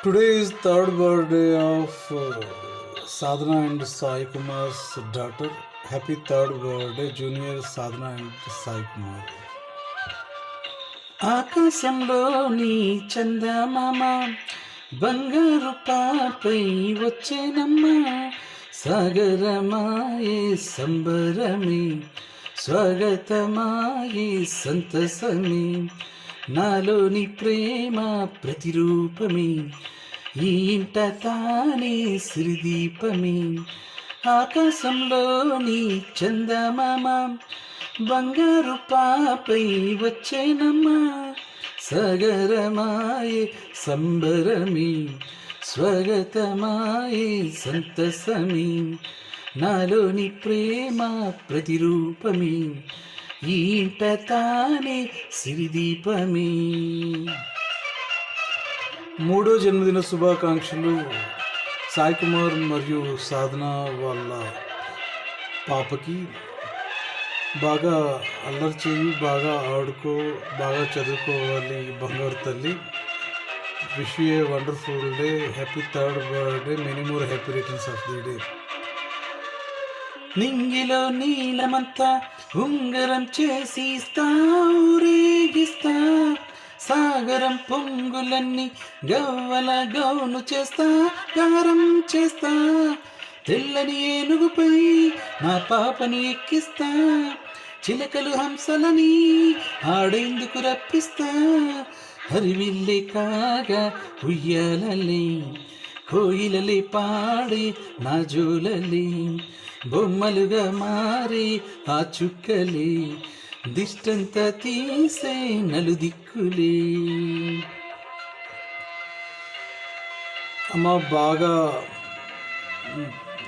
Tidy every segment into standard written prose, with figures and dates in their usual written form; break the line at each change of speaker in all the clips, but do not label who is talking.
Today is third birthday of Sadhana and Sai Kumar's daughter. Happy third birthday, Junior Sadhana and Sai Kumar. ఆకాశంలోని చందమామ బంగారు పాపై వచ్చేనమ్మ సాగరమాయే సంబరమే స్వాగతమాయే సంతసమే నాలోని ప్రేమ ప్రతిరూపమే ఈ ఇంట తానే సిరిదీపమే ఆకాశంలోని చందమామ బంగారు పాపై వచ్చేనమ్మా సగరమాయే సంబరమే స్వాగతమాయే సంతసమే నాలోని ప్రేమ ప్రతిరూపమే ఈ ఇంట తానే సిరిదీపమే. మూడో జన్మదిన శుభాకాంక్షలు సాయి కుమార్ మరియు సాధన వాళ్ళ పాపకి. బాగా అల్లరి చేయి, బాగా ఆడుకో, బాగా చదువుకోవాలి బంగారు తల్లి. Wish you a wonderful day. Happy third birthday. Many more happy returns of the day. నింగిలో నీలమంతా ఉంగరం చేసి ఇస్తా ఊరేగిస్తా సాగరం పొంగులన్నీ గవ్వల గౌను చేస్తా గారం చేస్తా తెల్లని ఏనుగుపై నా పాపను ఎక్కిస్తా చిలకలు హంసలని ఆడేందుకు రప్పిస్తా హరివిల్లే కాగా ఉయ్యాలలే కోయిలలే పాడే నా జోలలే బొమ్మలుగా మారే ఆ చుక్కలే దిష్టంతా తీసే నలుదిక్కులే. అమ్మ బాగా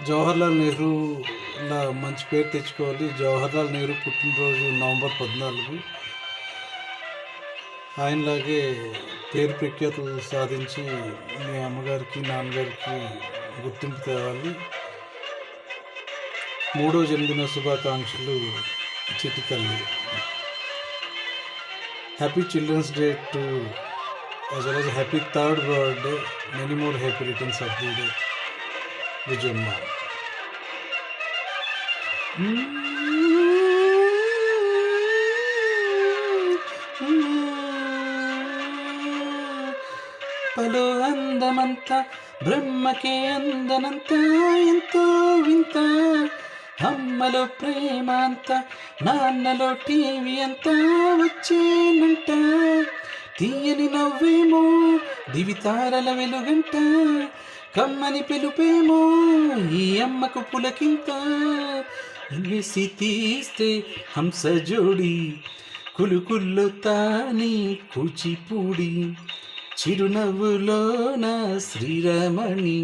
జవహర్లాల్ నెహ్రూలా మంచి పేరు తెచ్చుకోవాలి. జవహర్లాల్ నెహ్రూ పుట్టినరోజు నవంబర్ 14. ఆయనలాగే పేరు ప్రఖ్యాతులు సాధించి మీ అమ్మగారికి నాన్నగారికి గుర్తింపు తేవాలి. మూడో జన్మదిన శుభాకాంక్షలు చిటికల్లి. Happy children's day to as well as happy third birthday. Many more happy returns of the day. Vijayamma. పలు అందమంతా బ్రహ్మకే అందనంత ఎంతో వింత అమ్మలో ప్రేమ అంత నాన్నలో టీవీ అంతా వచ్చేనంట తీయని నవ్వేమో దివితారల వెలుగంట కమ్మని పిలుపేమో ఈ అమ్మకు పులకింత వేసి తీస్తే హంస జోడి కులుకుల్లో తాని కూచిపూడి చిరునవ్వులోన శ్రీరమణి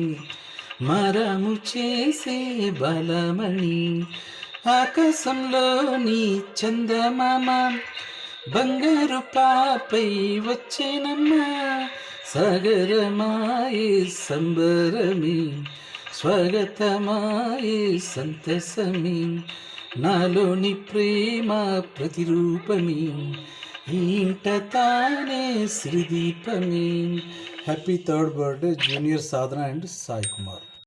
మరము చేసే బలమణి ఆకాశంలోని చందమామ బంగారు పాపై వచ్చేనమ్మా సాగరమాయే సంబరమే స్వాగతమాయే సంతసమే నాలోని ప్రేమ ప్రతిరూపమే ఇంట తానే శ్రీదీపమే. Happy third birthday junior Sadhana and Sai Kumar.